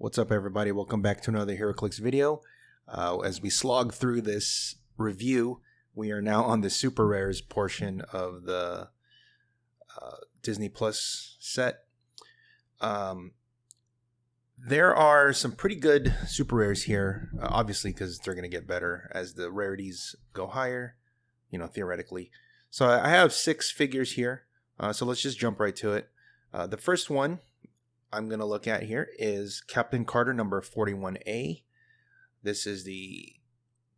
What's up, everybody? Welcome back to another Heroclix video. As we slog through this review, we are now on the super rares portion of the Disney Plus set. There are some pretty good super rares here, obviously, because they're going to get better as the rarities go higher, theoretically. So I have 6 figures here, so let's just jump right to it. The first one I'm going to look at here is Captain Carter number 41A. This is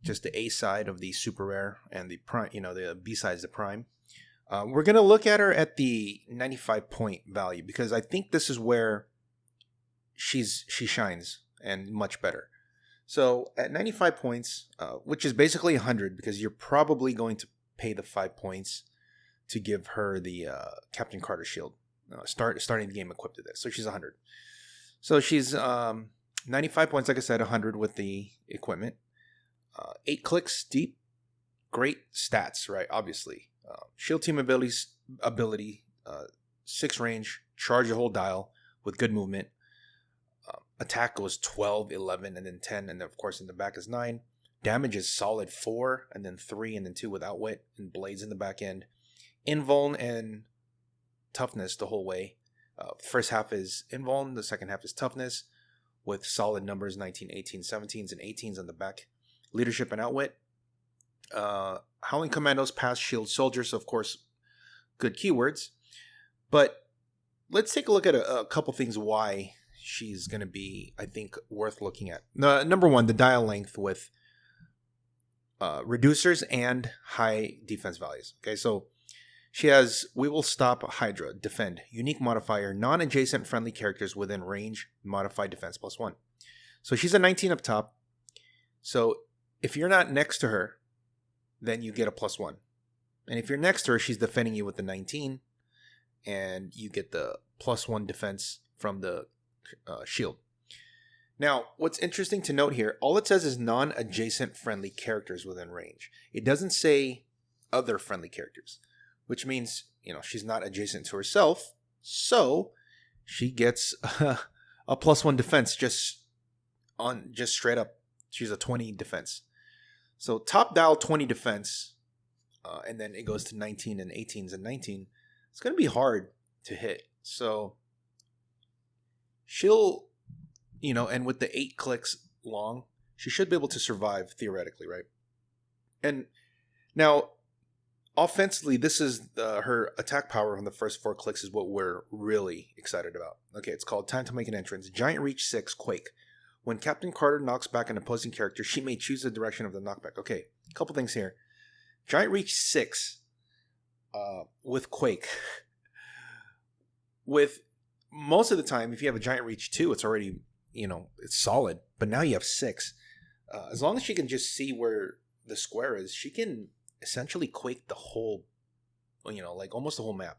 just the A side of the super rare, and the prime, the B side is the prime. We're going to look at her at the 95 point value because I think this is where she shines and much better. So at 95 points, which is basically 100 because you're probably going to pay the 5 points to give her the Captain Carter shield. Starting the game equipped to this. So she's 100. So she's 95 points, like I said, 100 with the equipment. 8 clicks deep. Great stats, right? Obviously. Shield team ability, 6 range, charge the whole dial with good movement. Attack goes 12, 11, and then 10, and then of course in the back is 9. Damage is solid 4, and then 3, and then 2 with outwit, and blades in the back end. Invuln and toughness the whole way. First half is invuln, the second half is toughness with solid numbers 19, 18, 17s, and 18s on the back. Leadership and outwit. Howling Commandos, pass, shield, soldier, so of course good keywords. But let's take a look at a couple things why she's going to be, I think, worth looking at. Number one, the dial length with reducers and high defense values. Okay, so she has We Will Stop Hydra, defend, unique modifier, non-adjacent friendly characters within range, modified defense +1. So she's a 19 up top. So if you're not next to her, then you get a +1. And if you're next to her, she's defending you with the 19, and you get the +1 defense from the shield. Now, what's interesting to note here, all it says is non-adjacent friendly characters within range. It doesn't say other friendly characters, which means, she's not adjacent to herself, so she gets a +1 defense just straight up. She's a 20 defense. So top dial 20 defense, and then it goes to 19 and 18s and 19. It's going to be hard to hit. So she'll, and with the 8 clicks long, she should be able to survive theoretically, right? And now, offensively, this is her attack power on the first 4 clicks is what we're really excited about. Okay, it's called Time to Make an Entrance. Giant Reach 6, Quake. When Captain Carter knocks back an opposing character, she may choose the direction of the knockback. Okay, a couple things here. Giant Reach 6 with Quake. With most of the time, if you have a Giant Reach 2, it's already, it's solid. But now you have 6. As long as she can just see where the square is, she can essentially Quake the whole, like almost the whole map.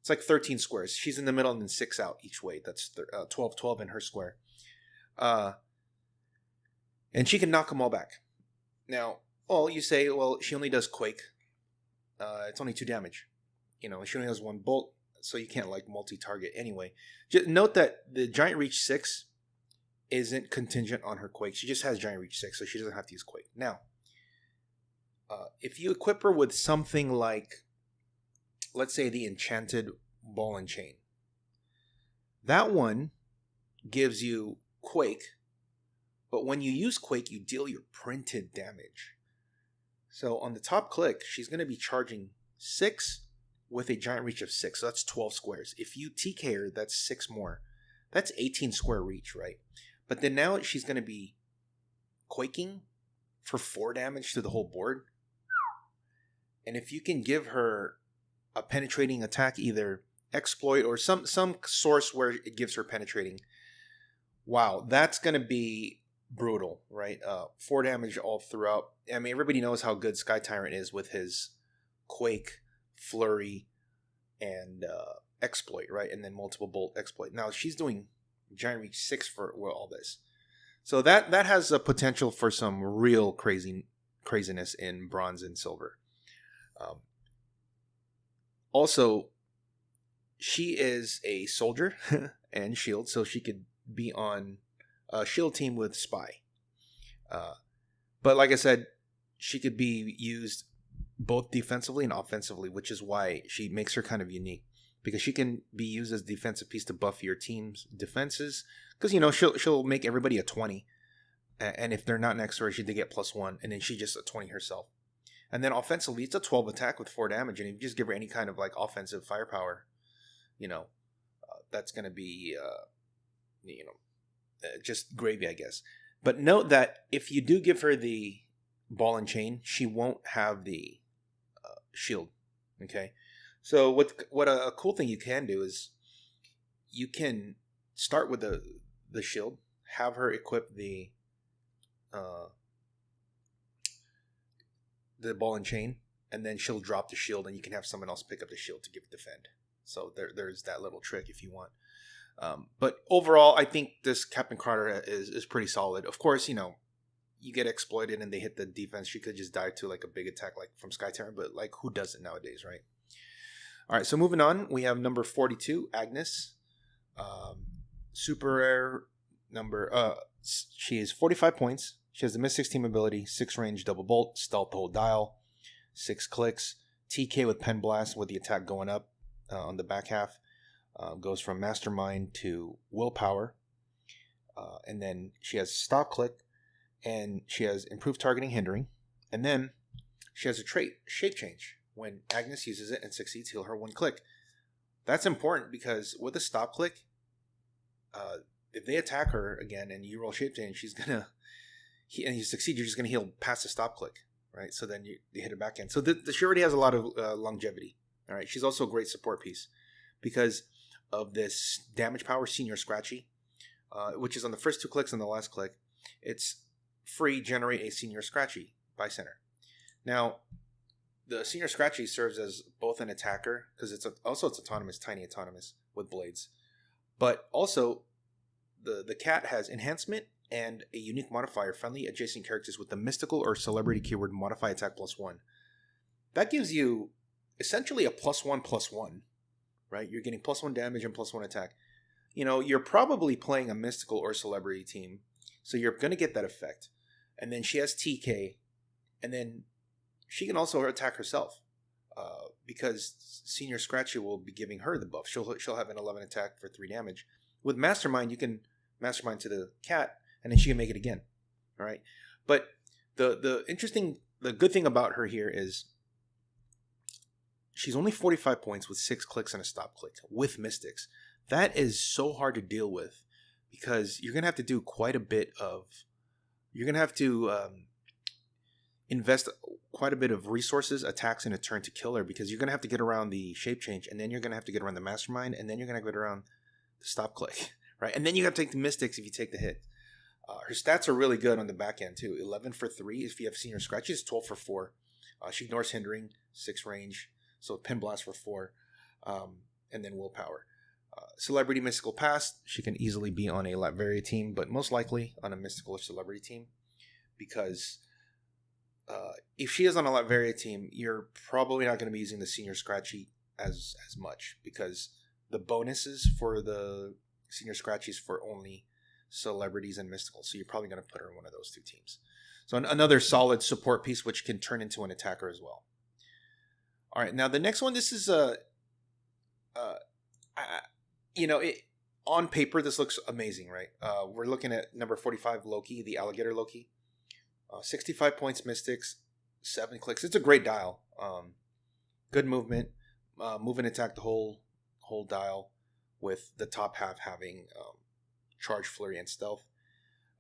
It's like 13 squares. She's in the middle and then 6 out each way. That's 12, 12 in her square. And she can knock them all back. Now, you say, she only does Quake. It's only 2 damage. She only has 1 bolt, so you can't multi-target anyway. Just note that the Giant Reach 6 isn't contingent on her Quake. She just has Giant Reach 6, so she doesn't have to use Quake. Now, if you equip her with something like, let's say, the Enchanted Ball and Chain, that one gives you Quake, but when you use Quake, you deal your printed damage. So on the top click, she's going to be charging 6 with a Giant Reach of 6, so that's 12 squares. If you TK her, that's 6 more. That's 18 square reach, right? But then now she's going to be Quaking for 4 damage to the whole board. And if you can give her a penetrating attack, either exploit or some source where it gives her penetrating, wow, that's going to be brutal, right? 4 damage all throughout. I mean, everybody knows how good Sky Tyrant is with his Quake, Flurry, and exploit, right? And then multiple bolt exploit. Now she's doing Giant Reach 6 for all this. So that has a potential for some real craziness in bronze and silver. Also, she is a soldier and shield, so she could be on a shield team with Spy. But like I said, she could be used both defensively and offensively, which is why she makes her kind of unique. Because she can be used as a defensive piece to buff your team's defenses. Because, she'll make everybody a 20. And if they're not next to her, she did get +1. And then she just a 20 herself. And then offensively, it's a 12 attack with 4 damage. And if you just give her any kind of like offensive firepower, that's going to be, just gravy, I guess. But note that if you do give her the ball and chain, she won't have the shield. Okay? So what a cool thing you can do is you can start with the shield, have her equip the ball and chain, and then she'll drop the shield, and you can have someone else pick up the shield to give defend. So there's that little trick if you want. But overall, I think this Captain Carter is pretty solid. Of course, you get exploited and they hit the defense. She could just die to like a big attack like from Sky Terror, but like who doesn't nowadays, right? All right, so moving on, we have number 42, Agnes. Super rare number. She is 45 points. She has the Majestix team ability, 6 range, double bolt, stealth the whole dial, 6 clicks, TK with pen blast with the attack going up on the back half. Goes from mastermind to willpower. And then she has stop click, and she has improved targeting hindering. And then she has a trait, shape change. When Agnes uses it and succeeds, heal her 1 click. That's important because with a stop click, if they attack her again and you roll shape change, she's gonna, and you succeed, you're just gonna heal past the stop click, right? So then you hit it back in. So she already has a lot of longevity. All right, she's also a great support piece because of this damage power, Senior Scratchy, which is on the first 2 clicks and the last click. It's free, generate a Senior Scratchy by center. Now, the Senior Scratchy serves as both an attacker, because it's autonomous, tiny autonomous with blades. But also, the cat has enhancement and a unique modifier, friendly adjacent characters with the mystical or celebrity keyword modify attack +1. That gives you essentially a +1/+1, right? You're getting +1 damage and +1 attack. You're probably playing a mystical or celebrity team, so you're going to get that effect. And then she has TK, and then she can also attack herself because Senior Scratchy will be giving her the buff. She'll have an 11 attack for 3 damage. With Mastermind, you can Mastermind to the cat, and then she can make it again. All right, but the good thing about her here is she's only 45 points with 6 clicks and a stop click with Majestix. That is so hard to deal with because you're gonna have to do quite a bit of. You're gonna have to invest quite a bit of resources, attacks in a turn to kill her because you're going to have to get around the shape change, and then you're going to have to get around the mastermind, and then you're going to get around the stop click, right? And then you have to take the Majestix if you take the hit. Her stats are really good on the back end too. 11 for 3 if you have Senior Scratches, 12 for 4. She ignores hindering, 6 range, so pen blast for 4, and then willpower. Celebrity Mystical Past, she can easily be on a Latveria team, but most likely on a Mystical or Celebrity team because if she is on a Latveria team, you're probably not going to be using the Senior Scratchy as much because the bonuses for the Senior Scratchies for only celebrities and mystical. So you're probably going to put her in one of those 2 teams. So another solid support piece, which can turn into an attacker as well. All right, now the next one, this is on paper, this looks amazing, right? We're looking at number 45, Loki, the alligator Loki. 65 points, Majestix, 7 clicks. It's a great dial. Good movement, move and attack the whole dial, with the top half having charge, flurry, and stealth,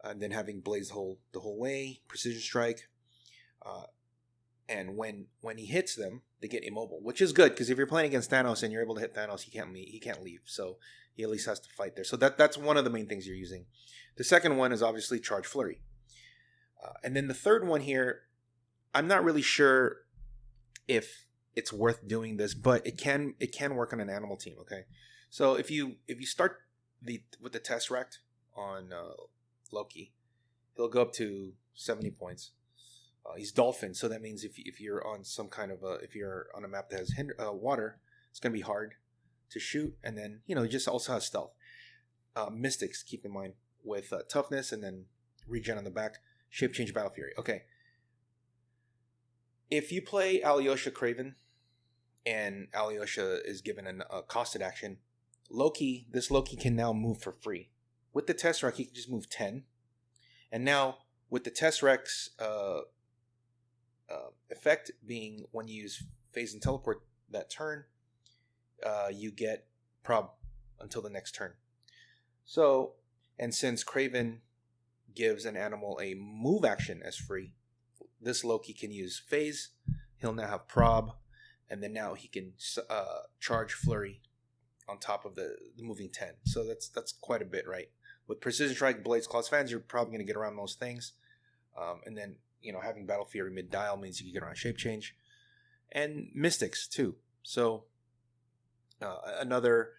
and then having blaze the whole way, precision strike. And when he hits them, they get immobile, which is good because if you're playing against Thanos and you're able to hit Thanos, he can't leave. So he at least has to fight there. So that's one of the main things you're using. The second one is obviously charge, flurry. And then the third one here, I'm not really sure if it's worth doing this, but it can work on an animal team. Okay, so if you start with the Tesseract on Loki, he'll go up to 70 points. He's dolphin, so that means if you're on some kind of if you're on a map that has water, it's gonna be hard to shoot, and then he just also has stealth. Mystics, keep in mind, with toughness and then regen on the back. Shape change Battle Fury. Okay. If you play Alyosha Craven and Alyosha is given a costed action, this Loki can now move for free. With the Tesseract, he can just move 10. And now, with the Tesseract's effect being when you use phase and teleport that turn, you get prob until the next turn. So, and since Craven gives an animal a move action as free, this Loki can use phase. He'll now have prob, and then now he can charge flurry on top of the moving 10. So that's quite a bit, right? With precision strike, blades, claws, fans, you're probably going to get around most things. And then having Battle Fury mid dial means you can get around shape change, and Mystics too. So another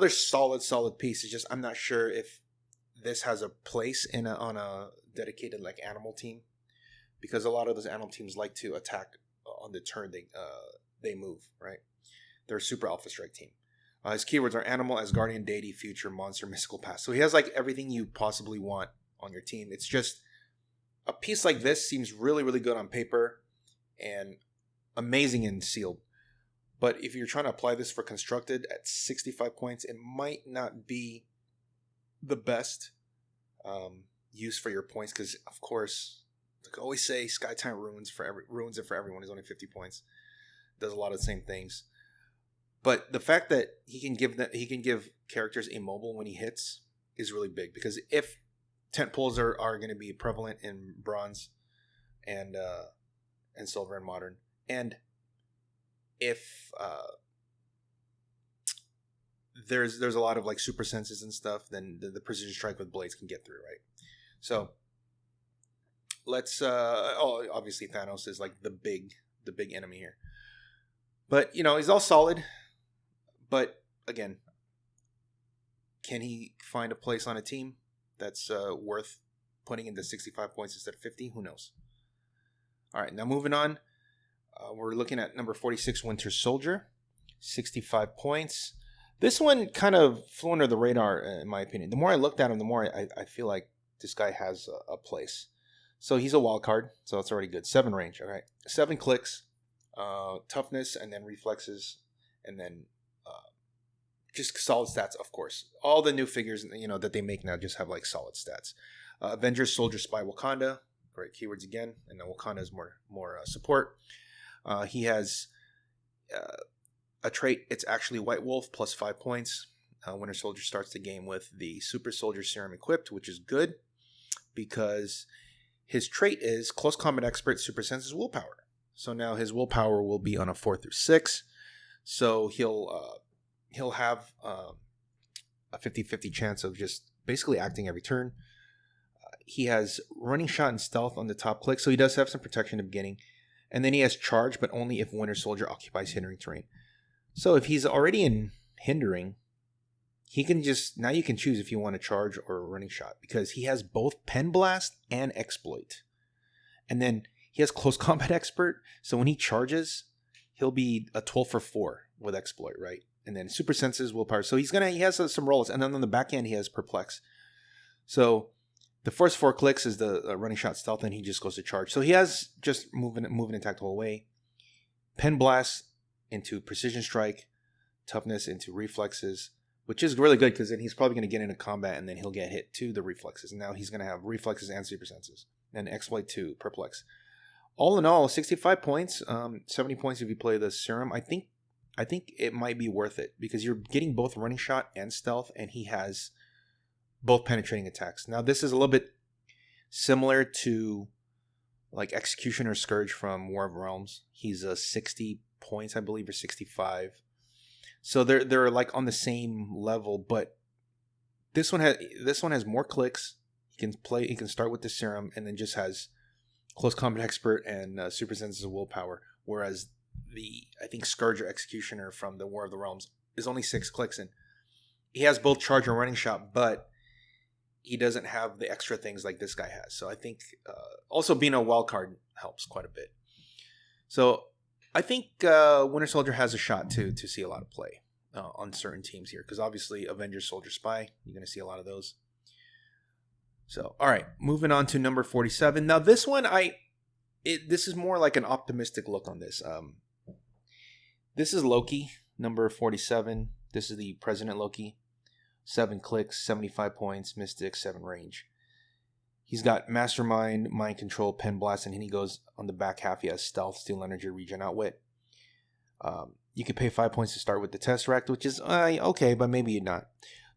solid piece. It's just I'm not sure if this has a place on a dedicated like animal team, because a lot of those animal teams like to attack on the turn they move, right? They're a super alpha strike team. His keywords are animal, Asgardian, deity, future, monster, mystical past. So he has like everything you possibly want on your team. It's just a piece like this seems really, really good on paper and amazing in sealed. But if you're trying to apply this for constructed at 65 points, it might not be the best use for your points, because of course, like I always say, Skytime ruins it for everyone is only 50 points. Does a lot of the same things. But the fact that he can give characters immobile when he hits is really big, because if tent poles are going to be prevalent in bronze and silver and modern, and if there's a lot of like super senses and stuff, then the precision strike with blades can get through, right? So let's obviously Thanos is like the big enemy here, but he's all solid. But again, can he find a place on a team that's worth putting into 65 points instead of 50? Who knows? All right, now moving on. We're looking at number 46, Winter Soldier, 65 points. This one kind of flew under the radar, in my opinion. The more I looked at him, the more I feel like this guy has a place. So he's a wild card, so that's already good. 7 range, all right. 7 clicks, toughness, and then reflexes, and then just solid stats, of course. All the new figures, that they make now just have like solid stats. Avengers, Soldier, Spy, Wakanda. Great keywords again, and then Wakanda is more support. He has a trait. It's actually White Wolf plus 5 points. Winter Soldier starts the game with the Super Soldier Serum equipped, which is good because his trait is Close Combat Expert, Super Senses, Willpower. So now his willpower will be on a 4 through 6. So he'll have a 50-50 chance of just basically acting every turn. He has running shot and stealth on the top click, so he does have some protection in the beginning. And then he has charge, but only if Winter Soldier occupies hindering terrain. So if he's already in hindering, he can now you can choose if you want to charge or running shot, because he has both Pen Blast and Exploit. And then he has Close Combat Expert, so when he charges, he'll be a 12 for 4 with Exploit, right? And then Super Senses, Willpower. So he has some rolls, and then on the back end he has Perplex. So the first 4 clicks is the running shot stealth, and he just goes to charge. So he has just moving attack the whole way. Pen Blast into Precision Strike, Toughness into Reflexes, which is really good because then he's probably going to get into combat and then he'll get hit to the Reflexes. And now he's going to have Reflexes and Super Senses. And Exploit to Perplex. All in all, 65 points, 70 points if you play the Serum. I think it might be worth it because you're getting both running shot and stealth, and he has both penetrating attacks. Now, this is a little bit similar to like Executioner Scourge from War of Realms. He's a 60 points, I believe, or 65. So they're like on the same level, but this one has more clicks. He can start with the Serum and then just has Close Combat Expert and Super Senses of Willpower, whereas I think Scourge or Executioner from the War of the Realms is only 6 clicks, and he has both charge and running shot, but he doesn't have the extra things like this guy has. So I think also being a wild card helps quite a bit. So I think Winter Soldier has a shot to see a lot of play. on certain teams here, because obviously Avengers, Soldier, Spy, you're going to see a lot of those. So, all right, moving on to number 47. Now, this one, this is more like an optimistic look on this. This is Loki, number 47. This is the President Loki. 7 clicks, 75 points, Mystic, 7 range. He's got Mastermind, Mind Control, Pen Blast, and he goes on the back half. He has Stealth, Steal Energy, Regen, Outwit. You can pay 5 points to start with the Tesseract, which is okay, but maybe you're not.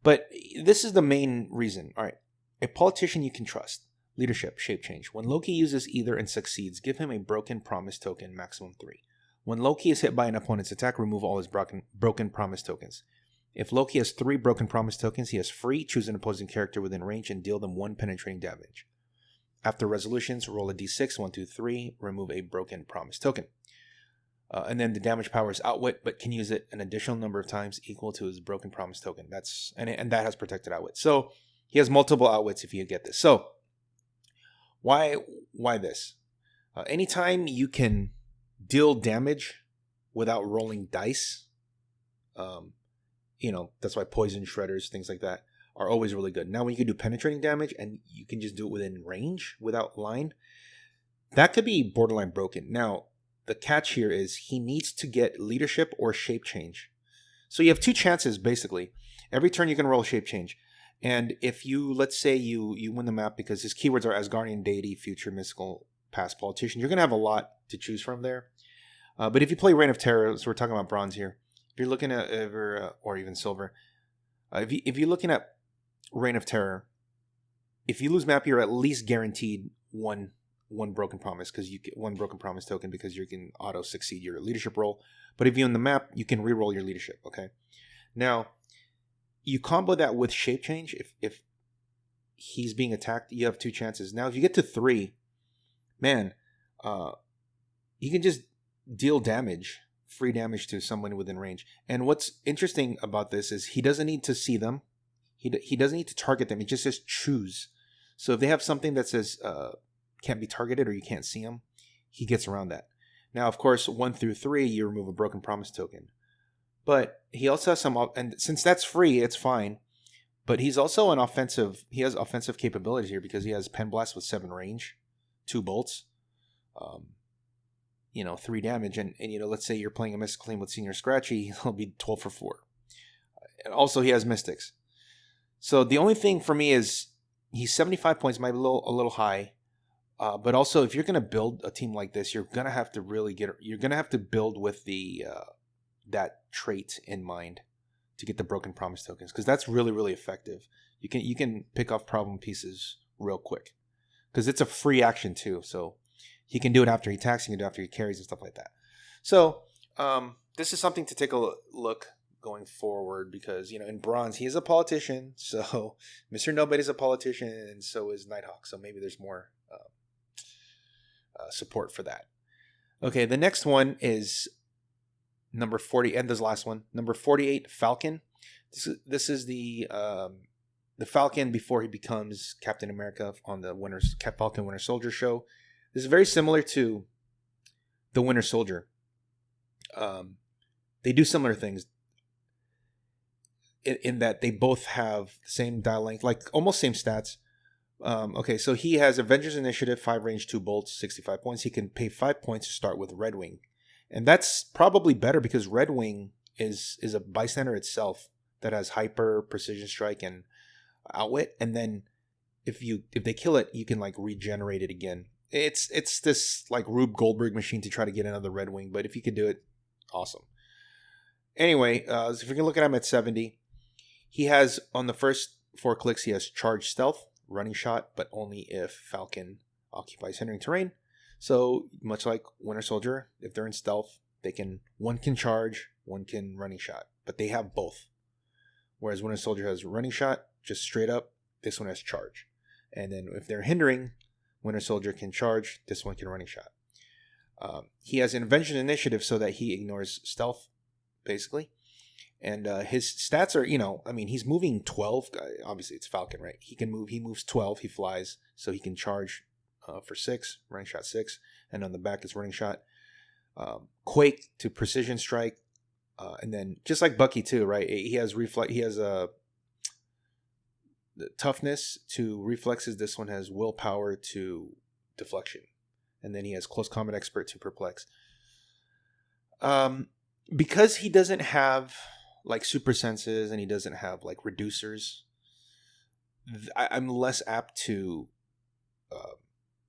But this is the main reason. All right. A politician you can trust. Leadership, Shape Change. When Loki uses either and succeeds, give him a Broken Promise token, maximum 3. When Loki is hit by an opponent's attack, remove all his broken Promise tokens. If Loki has 3 Broken Promise tokens, he has free, choose an opposing character within range and deal them 1 penetrating damage. After resolutions, roll a d6, 1, 2, 3, remove a Broken Promise token. And then the damage power is Outwit, but can use it an additional number of times equal to his Broken Promise token. And that has protected Outwit. So he has multiple Outwits if you get this. So why this? Anytime you can deal damage without rolling dice, that's why Poison Shredders, things like that, are always really good. Now when you can do penetrating damage and you can just do it within range without line, that could be borderline broken. Now, the catch here is he needs to get Leadership or Shape Change. So you have 2 chances, basically. Every turn you can roll a Shape Change. And if let's say you win the map because his keywords are Asgardian, Deity, Future, Mystical, Past, Politician, you're going to have a lot to choose from there. But if you play Reign of Terror, so we're talking about bronze here, if you're looking at, or even silver, if you're looking at Reign of Terror, if you lose map, you're at least guaranteed one Broken Promise, because you get 1 Broken Promise token because you can auto succeed your leadership roll. But if you win the map, you can reroll your leadership. Okay, now you combo that with Shape Change. If he's being attacked, you have 2 chances. Now, if you get to 3, man, you can just deal damage, free damage to someone within range. And what's interesting about this is he doesn't need to see them. He doesn't need to target them. He just says choose. So if they have something that says can't be targeted or you can't see them, he gets around that. Now, of course, 1 through 3, you remove a Broken Promise token. But he also has some, and since that's free, it's fine. But he's also he has offensive capabilities here because he has Pen Blast with 7 range, 2 bolts, 3 damage. And let's say you're playing a Mystical Team with Senior Scratchy, he'll be 12 for 4. And also, he has Mystics. So the only thing for me is he's 75 points, might be a little high. But also, if you're going to build a team like this, you're going to have to you're going to have to build with the that trait in mind to get the Broken Promise tokens, because that's really, really effective. You can pick off problem pieces real quick because it's a free action too. So he can do it after he attacks, he can do it after he carries and stuff like that. So this is something to take a look going forward, because in bronze he is a politician, so Mr. Nobody's a politician, and so is Nighthawk. So maybe there's more support for that. Okay, the next one is number 40, and this last one, number 48, Falcon. This is the Falcon before he becomes Captain America on the Falcon Winter Soldier show. This is very similar to the Winter Soldier. They do similar things in that they both have the same dial length, like almost same stats. Okay, so he has Avengers Initiative, 5 range, 2 bolts, 65 points. He can pay 5 points to start with Red Wing. And that's probably better because Red Wing is a bystander itself that has hyper, precision strike, and outwit. And then if they kill it, you can regenerate it again. It's this Rube Goldberg machine to try to get another Red Wing, but if you could do it, awesome. Anyway, so if you can look at him at 70, he has on the first 4 clicks, he has Charge Stealth, Running Shot, but only if Falcon occupies hindering terrain. So much like Winter Soldier, if they're in stealth, one can charge, one can running shot, but they have both. Whereas Winter Soldier has running shot, just straight up. This one has charge. And then if they're hindering, Winter Soldier can charge, this one can running shot. He has Invention Initiative so that he ignores stealth, basically. And his stats are, he's moving 12. Obviously, it's Falcon, right? He moves 12, he flies, so he can charge for 6, running shot 6, and on the back is running shot. Quake to precision strike, And then just like Bucky too, right? He has reflex. He has a toughness to reflexes. This one has willpower to deflection, and then he has close combat expert to perplex. Because he doesn't have like super senses and he doesn't have like reducers, I'm less apt to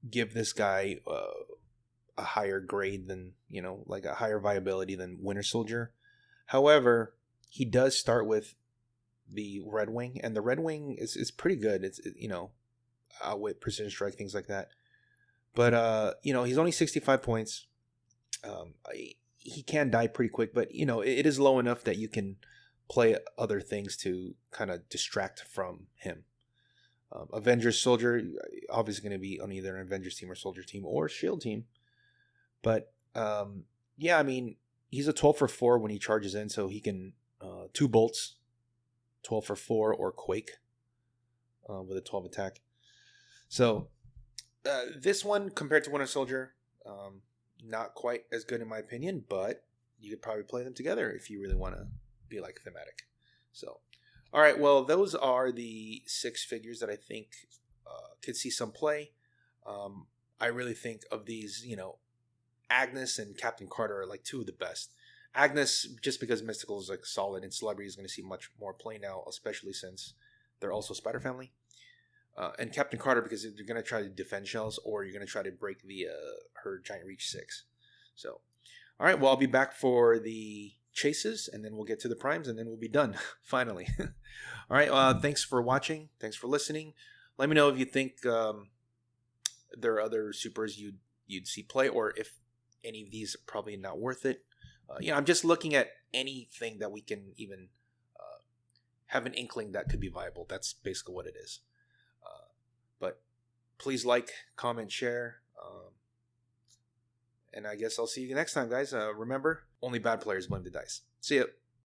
give this guy a higher grade than, like a higher viability than Winter Soldier. However, he does start with the Red Wing, and the Red Wing is pretty good. It's outwit, precision strike, things like that. But he's only 65 points. He can die pretty quick, but it is low enough that you can play other things to kind of distract from him. Avengers Soldier, obviously going to be on either an Avengers team or Soldier team or Shield team. But yeah, I mean, he's a 12 for 4 when he charges in, so he can 2 bolts, 12 for 4, or Quake with a 12 attack. So this one compared to Winter Soldier, not quite as good in my opinion, but you could probably play them together if you really want to be like thematic. So, all right, well, those are the 6 figures that I think could see some play. I really think of these, Agnes and Captain Carter are like 2 of the best. Agnes, just because Mystical is like solid, and Celebrity is going to see much more play now, especially since they're also Spider Family. And Captain Carter, because you're going to try to defend shells, or you're going to try to break her Giant Reach 6. So, all right, well, I'll be back for the chases, and then we'll get to the primes, and then we'll be done, finally. All right, thanks for watching. Thanks for listening. Let me know if you think there are other supers you'd see play, or if any of these are probably not worth it. I'm just looking at anything that we can even have an inkling that could be viable. That's basically what it is. But please like, comment, share. And I guess I'll see you next time, guys. Remember, only bad players blame the dice. See ya.